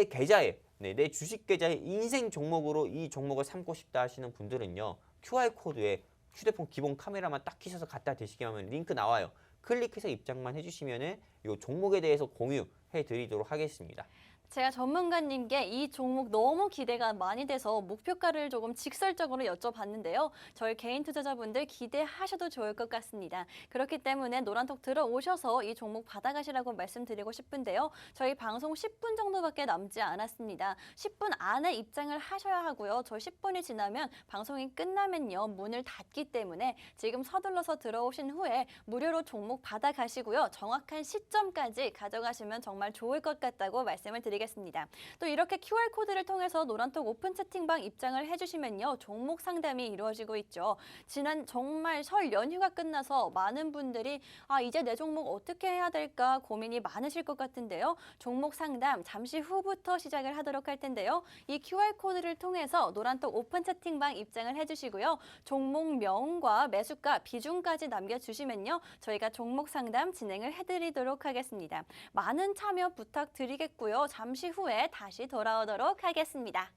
계좌에 내 주식 계좌의 인생 종목으로 이 종목을 삼고 싶다 하시는 분들은요. QR코드에 휴대폰 기본 카메라만 딱 키셔서 갖다 대시기만 하면 링크 나와요. 클릭해서 입장만 해주시면은 이 종목에 대해서 공유해 드리도록 하겠습니다. 제가 전문가님께 이 종목 너무 기대가 많이 돼서 목표가를 조금 직설적으로 여쭤봤는데요. 저희 개인 투자자분들 기대하셔도 좋을 것 같습니다. 그렇기 때문에 노란톡 들어오셔서 이 종목 받아가시라고 말씀드리고 싶은데요. 저희 방송 10분 정도밖에 남지 않았습니다. 10분 안에 입장을 하셔야 하고요. 저 10분이 지나면 방송이 끝나면요. 문을 닫기 때문에 지금 서둘러서 들어오신 후에 무료로 종목 받아가시고요. 정확한 시점까지 가져가시면 정말 좋을 것 같다고 말씀을 드리겠습니다. 또 이렇게 QR코드를 통해서 노란톡 오픈 채팅방 입장을 해주시면요. 종목 상담이 이루어지고 있죠. 지난 정말 설 연휴가 끝나서 많은 분들이 이제 내 종목 어떻게 해야 될까 고민이 많으실 것 같은데요. 종목 상담 잠시 후부터 시작을 하도록 할 텐데요. 이 QR코드를 통해서 노란톡 오픈 채팅방 입장을 해주시고요. 종목명과 매수가 비중까지 남겨주시면요. 저희가 종목 상담 진행을 해드리도록 하겠습니다. 많은 참여 부탁드리겠고요. 잠시 후에 다시 돌아오도록 하겠습니다.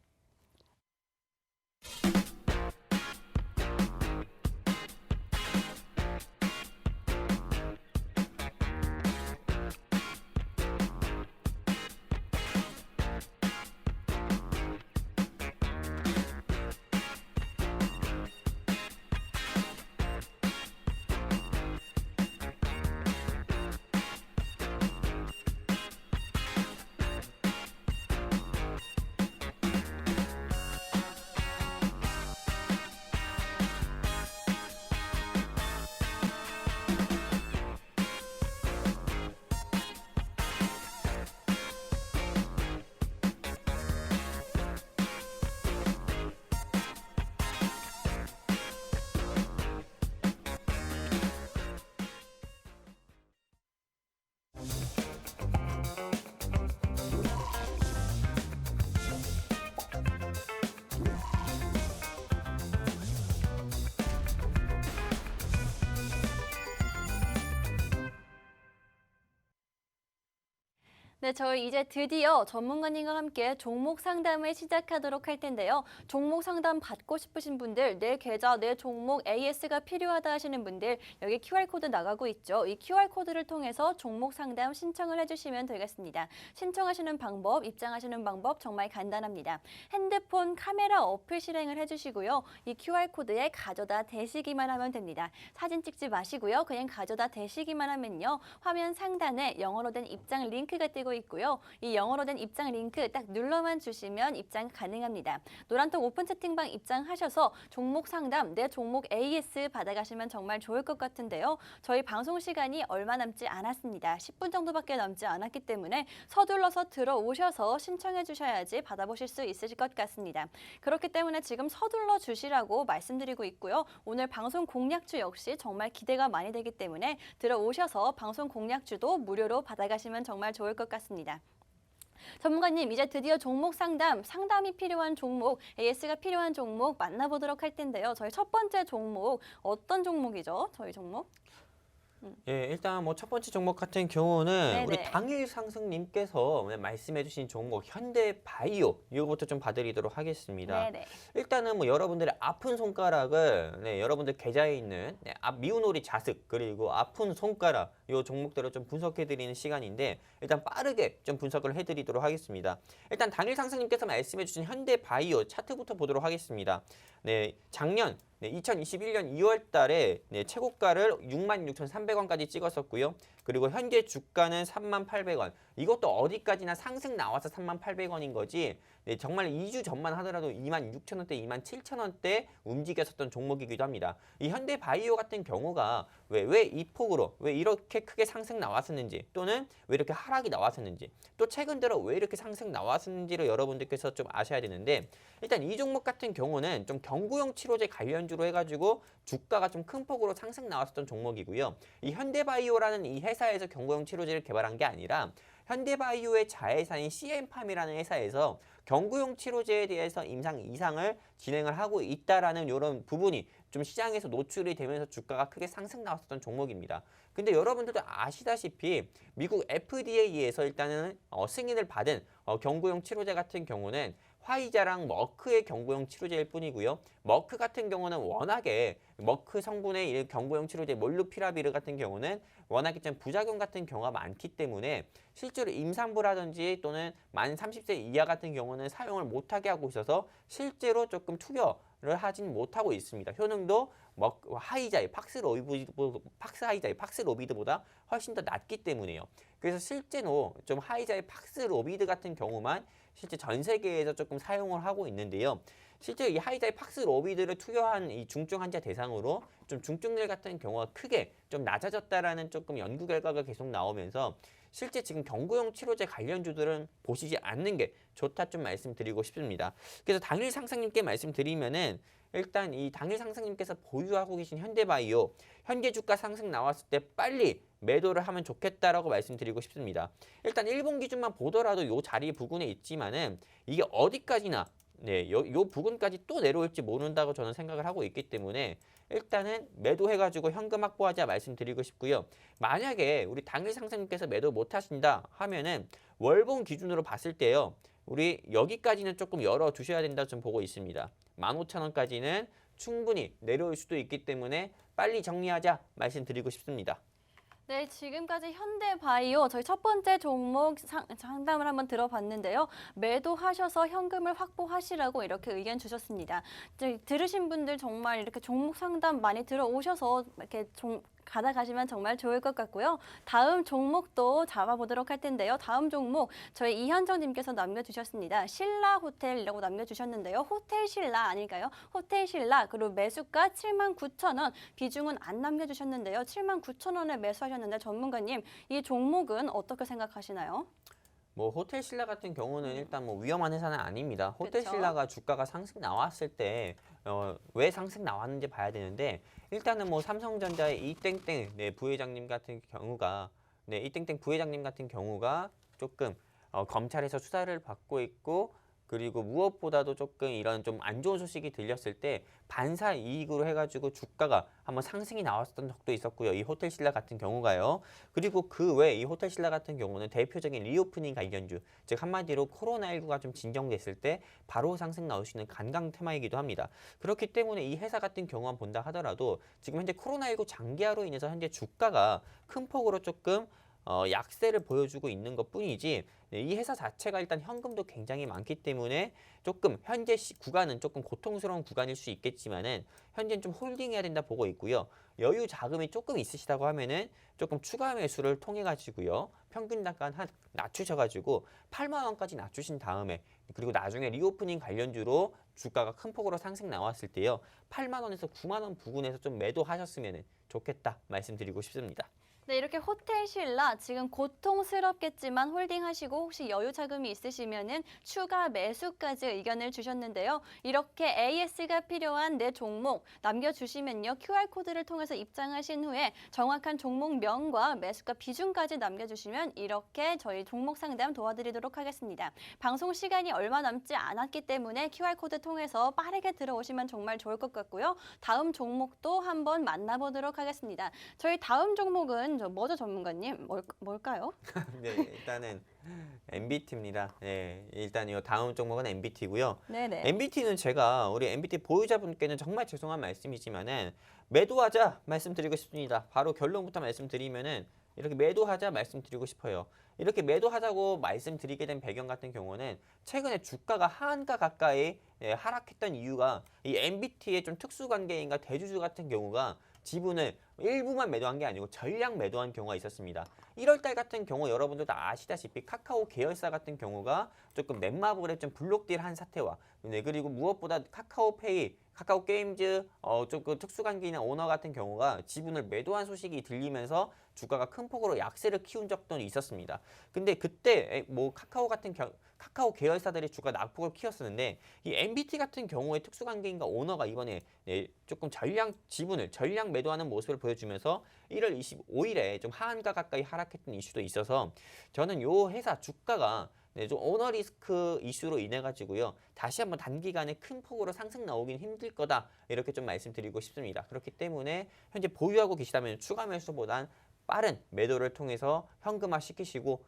네, 저희 이제 드디어 전문가님과 함께 종목 상담을 시작하도록 할 텐데요. 종목 상담 받고 싶으신 분들, 내 계좌, 내 종목 AS가 필요하다 하시는 분들, 여기 QR코드 나가고 있죠. 이 QR코드를 통해서 종목 상담 신청을 해주시면 되겠습니다. 신청하시는 방법, 입장하시는 방법 정말 간단합니다. 핸드폰 카메라 어플 실행을 해주시고요. 이 QR코드에 가져다 대시기만 하면 됩니다. 사진 찍지 마시고요. 그냥 가져다 대시기만 하면요. 화면 상단에 영어로 된 입장 링크가 띄고 있고요. 이 영어로 된 입장 링크 딱 눌러만 주시면 입장 가능합니다. 노란통 오픈 채팅방 입장하셔서 종목 상담, 내 종목 AS 받아가시면 정말 좋을 것 같은데요. 저희 방송 시간이 얼마 남지 않았습니다. 10분 정도밖에 남지 않았기 때문에 서둘러서 들어오셔서 신청해 주셔야지 받아보실 수 있으실 것 같습니다. 그렇기 때문에 지금 서둘러 주시라고 말씀드리고 있고요. 오늘 방송 공략주 역시 정말 기대가 많이 되기 때문에 들어오셔서 방송 공략주도 무료로 받아가시면 정말 좋을 것 같습니다. 전문가님, 이제 드디어 종목 상담이 필요한 종목, AS가 필요한 종목 만나보도록 할 텐데요. 저희 첫 번째 종목, 어떤 종목이죠? 저희 종목? 예, 일단 뭐 첫 번째 종목 같은 경우는 네네. 우리 당일 상승님께서 말씀해주신 종목 현대바이오 이거부터 좀 봐드리도록 하겠습니다. 네네. 일단은 뭐 여러분들의 아픈 손가락을 여러분들 계좌에 있는 미운오리 자습 그리고 아픈 손가락 이 종목들을 좀 분석해드리는 시간인데 일단 빠르게 좀 분석을 해드리도록 하겠습니다. 일단 당일 상승님께서 말씀해주신 현대바이오 차트부터 보도록 하겠습니다. 네, 작년 2021년 2월 달에 최고가를 66,300원까지 찍었었고요. 그리고 현재 주가는 38,800원. 이것도 어디까지나 상승 나와서 38,800원인 거지. 정말 2주 전만 하더라도 26,000원대, 27,000원대 움직였었던 종목이기도 합니다. 이 현대바이오 같은 경우가 왜 이 폭으로 왜 이렇게 크게 상승 나왔었는지 또는 왜 이렇게 하락이 나왔었는지 또 최근 들어 왜 이렇게 상승 나왔었는지를 여러분들께서 좀 아셔야 되는데 일단 이 종목 같은 경우는 좀 경구용 치료제 관련주로 해가지고 주가가 좀 큰 폭으로 상승 나왔었던 종목이고요. 이 현대바이오라는 이 회사에서 경구용 치료제를 개발한 게 아니라 현대바이오의 자회사인 CM팜이라는 회사에서 경구용 치료제에 대해서 임상 이상을 진행을 하고 있다라는 이런 부분이 좀 시장에서 노출이 되면서 주가가 크게 상승 나왔었던 종목입니다. 근데 여러분들도 아시다시피 미국 FDA에서 일단은 승인을 받은 경구용 치료제 같은 경우는 화이자랑 머크의 경구용 치료제일 뿐이고요. 머크 같은 경우는 워낙에 머크 성분의 이 경구용 치료제 몰루피라비르 같은 경우는 워낙에 좀 부작용 같은 경우가 많기 때문에 실제로 임산부라든지 또는 만 30세 이하 같은 경우는 사용을 못하게 하고 있어서 실제로 조금 투여를 하진 못하고 있습니다. 효능도 하이자의 팍스로비드보다 훨씬 더 낮기 때문에요. 그래서 실제로 좀 하이자의 팍스로비드 같은 경우만 실제 전 세계에서 조금 사용을 하고 있는데요. 실제 이 하이자의 팍스로비드를 투여한 이 중증 환자 대상으로 좀 중증률 같은 경우가 크게 좀 낮아졌다라는 조금 연구 결과가 계속 나오면서 실제 지금 경구용 치료제 관련주들은 보시지 않는 게 좋다 좀 말씀드리고 싶습니다. 그래서 당일 상승님께 말씀드리면은 일단 이 당일 상승님께서 보유하고 계신 현대바이오 현재 주가 상승 나왔을 때 빨리 매도를 하면 좋겠다라고 말씀드리고 싶습니다. 일단 일본 기준만 보더라도 요 자리 부근에 있지만은 이게 어디까지나 요 부근까지 또 내려올지 모른다고 저는 생각을 하고 있기 때문에 일단은 매도해가지고 현금 확보하자 말씀드리고 싶고요. 만약에 우리 당일 상승님께서 매도 못하신다 하면은 월봉 기준으로 봤을 때요. 우리 여기까지는 조금 열어두셔야 된다 좀 보고 있습니다. 15,000원까지는 충분히 내려올 수도 있기 때문에 빨리 정리하자 말씀드리고 싶습니다. 네, 지금까지 현대바이오 저희 첫 번째 종목 상담을 한번 들어봤는데요. 매도하셔서 현금을 확보하시라고 이렇게 의견 주셨습니다. 들으신 분들 정말 이렇게 종목 상담 많이 들어오셔서 이렇게 받아가시면 정말 좋을 것 같고요. 다음 종목도 잡아보도록 할 텐데요. 다음 종목 저희 이현정님께서 남겨주셨습니다. 신라 호텔이라고 남겨주셨는데요. 호텔 신라 아닐까요? 호텔 신라 그리고 매수가 79,000원 비중은 안 남겨주셨는데요. 79,000원에 매수하셨는데 전문가님 이 종목은 어떻게 생각하시나요? 뭐 호텔 신라 같은 경우는 일단 뭐 위험한 회사는 아닙니다. 호텔 그쵸? 신라가 주가가 상승 나왔을 때 왜 상승 나왔는지 봐야 되는데 일단은 뭐 삼성전자의 이땡땡 부회장님 같은 경우가 이땡땡 부회장님 같은 경우가 조금 검찰에서 수사를 받고 있고 그리고 무엇보다도 조금 이런 좀 안 좋은 소식이 들렸을 때 반사 이익으로 해가지고 주가가 한번 상승이 나왔던 적도 있었고요. 이 호텔신라 같은 경우가요. 그리고 그 외 이 호텔신라 같은 경우는 대표적인 리오프닝 관련주, 즉 한마디로 코로나19가 좀 진정됐을 때 바로 상승 나올 수 있는 관광 테마이기도 합니다. 그렇기 때문에 이 회사 같은 경우만 본다 하더라도 지금 현재 코로나19 장기화로 인해서 현재 주가가 큰 폭으로 조금 약세를 보여주고 있는 것뿐이지 이 회사 자체가 일단 현금도 굉장히 많기 때문에 조금 현재 구간은 조금 고통스러운 구간일 수 있겠지만은 현재는 좀 홀딩해야 된다 보고 있고요. 여유 자금이 조금 있으시다고 하면은 조금 추가 매수를 통해 가지고요. 평균 단가 한 낮추셔가지고 8만 원까지 낮추신 다음에 그리고 나중에 리오프닝 관련주로 주가가 큰 폭으로 상승 나왔을 때요. 8만 원에서 9만 원 부근에서 좀 매도하셨으면 좋겠다 말씀드리고 싶습니다. 네, 이렇게 호텔신라 지금 고통스럽겠지만 홀딩하시고 혹시 여유 자금이 있으시면은 추가 매수까지 의견을 주셨는데요. 이렇게 AS가 필요한 내 종목 남겨주시면요. QR코드를 통해서 입장하신 후에 정확한 종목명과 매수가 비중까지 남겨주시면 이렇게 저희 종목 상담 도와드리도록 하겠습니다. 방송 시간이 얼마 남지 않았기 때문에 QR코드 통해서 빠르게 들어오시면 정말 좋을 것 같고요. 다음 종목도 한번 만나보도록 하겠습니다. 저희 다음 종목은 뭐죠, 전문가님? 뭘까요? 네, 일단은 MBT입니다. 네, 일단 이 다음 종목은 MBT고요. 네네. MBT는 제가 우리 MBT 보유자분께는 정말 죄송한 말씀이지만은 매도하자 말씀드리고 싶습니다. 바로 결론부터 말씀드리면은 이렇게 매도하자 말씀드리고 싶어요. 이렇게 매도하자고 말씀드리게 된 배경 같은 경우는 최근에 주가가 하한가 가까이 하락했던 이유가 이 MBT의 좀 특수 관계인가 대주주 같은 경우가 지분을 일부만 매도한 게 아니고 전량 매도한 경우가 있었습니다. 1월 달 같은 경우 여러분들도 아시다시피 카카오 계열사 같은 경우가 조금 넷마블에 좀 블록딜한 사태와 그리고 무엇보다 카카오페이, 카카오 게임즈 조금 특수관계인 오너 같은 경우가 지분을 매도한 소식이 들리면서 주가가 큰 폭으로 약세를 키운 적도 있었습니다. 근데 그때 뭐 카카오 계열사들이 주가 낙폭을 키웠었는데 이 MBT 같은 경우에 특수관계인과 오너가 이번에 조금 지분을 전량 매도하는 모습을 보여주면서 1월 25일에 좀 하한가 가까이 하락했던 이슈도 있어서 저는 요 회사 주가가 좀 오너 리스크 이슈로 인해 가지고요. 다시 한번 단기간에 큰 폭으로 상승 나오긴 힘들 거다. 이렇게 좀 말씀드리고 싶습니다. 그렇기 때문에 현재 보유하고 계시다면 추가 매수보단 빠른 매도를 통해서 현금화 시키시고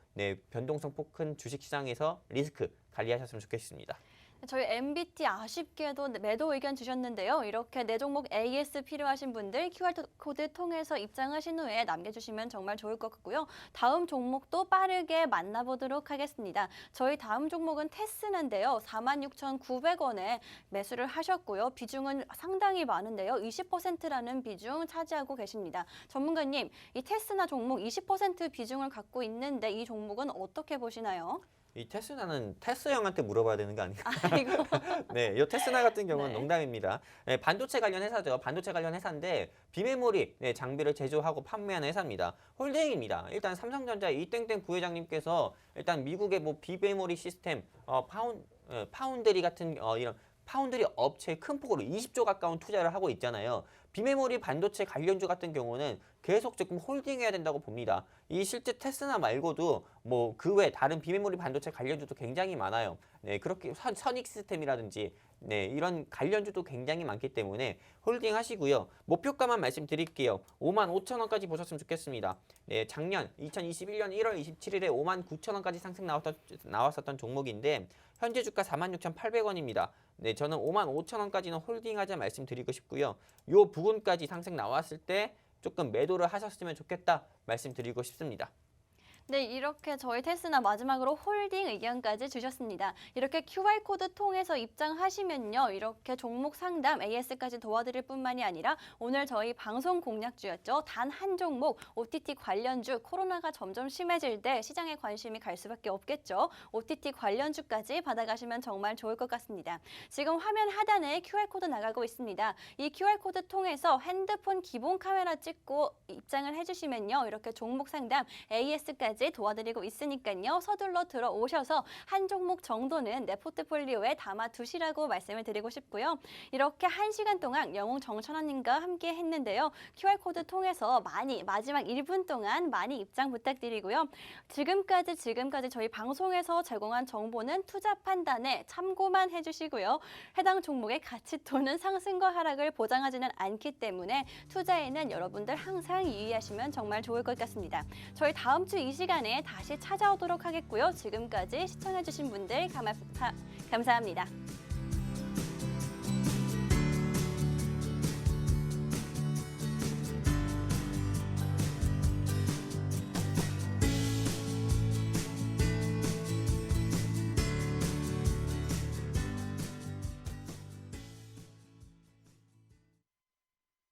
변동성 폭 큰 주식시장에서 리스크 관리하셨으면 좋겠습니다. 저희 MBT 아쉽게도 매도 의견 주셨는데요. 이렇게 내 종목 AS 필요하신 분들 QR코드 통해서 입장하신 후에 남겨주시면 정말 좋을 것 같고요. 다음 종목도 빠르게 만나보도록 하겠습니다. 저희 다음 종목은 테스나인데요. 46,900원에 매수를 하셨고요. 비중은 상당히 많은데요. 20%라는 비중 차지하고 계십니다. 전문가님, 이 테스나 종목 20% 비중을 갖고 있는데 이 종목은 어떻게 보시나요? 이 테스나는 테스 형한테 물어봐야 되는 거 아닌가? 아이고. 네, 이 테스나 같은 경우는 네. 농담입니다. 네, 반도체 관련 회사죠. 반도체 관련 회사인데 비메모리 장비를 제조하고 판매하는 회사입니다. 홀딩입니다. 일단 삼성전자 이땡땡 부회장님께서 일단 미국의 뭐 비메모리 시스템 파운드리 같은 이런 파운드리 업체에 큰 폭으로 20조 가까운 투자를 하고 있잖아요. 비메모리 반도체 관련주 같은 경우는 계속 조금 홀딩해야 된다고 봅니다. 이 실제 테스나 말고도 뭐 그 외 다른 비메모리 반도체 관련주도 굉장히 많아요. 네, 그렇게 선익 시스템이라든지 이런 관련주도 굉장히 많기 때문에 홀딩 하시고요. 목표가만 말씀드릴게요. 55,000원까지 보셨으면 좋겠습니다. 네, 작년 2021년 1월 27일에 59,000원까지 상승 나왔었던 종목인데 현재 주가 46,800원입니다. 네, 저는 55,000원까지는 홀딩하자 말씀드리고 싶고요. 요 부분까지 상승 나왔을 때 조금 매도를 하셨으면 좋겠다 말씀드리고 싶습니다. 네, 이렇게 저희 테스나 마지막으로 홀딩 의견까지 주셨습니다. 이렇게 QR코드 통해서 입장하시면요. 이렇게 종목 상담 AS까지 도와드릴 뿐만이 아니라 오늘 저희 방송 공략주였죠. 단 한 종목 OTT 관련주 코로나가 점점 심해질 때 시장에 관심이 갈 수밖에 없겠죠. OTT 관련주까지 받아가시면 정말 좋을 것 같습니다. 지금 화면 하단에 QR코드 나가고 있습니다. 이 QR코드 통해서 핸드폰 기본 카메라 찍고 입장을 해주시면요. 이렇게 종목 상담 AS까지 시간까지 도와드리고 있으니까요. 서둘러 들어오셔서 한 종목 정도는 내 포트폴리오에 담아두시라고 말씀을 드리고 싶고요. 이렇게 1시간 동안 영웅 정찬원님과 함께 했는데요. QR코드 통해서 마지막 1분 동안 많이 입장 부탁드리고요. 지금까지 저희 방송에서 제공한 정보는 투자 판단에 참고만 해주시고요. 해당 종목의 가치 또는 상승과 하락을 보장하지는 않기 때문에 투자에는 여러분들 항상 유의하시면 정말 좋을 것 같습니다. 저희 다음 주 이 시간에 다시 찾아오도록 하겠고요. 지금까지 시청해주신 분들 감사합니다.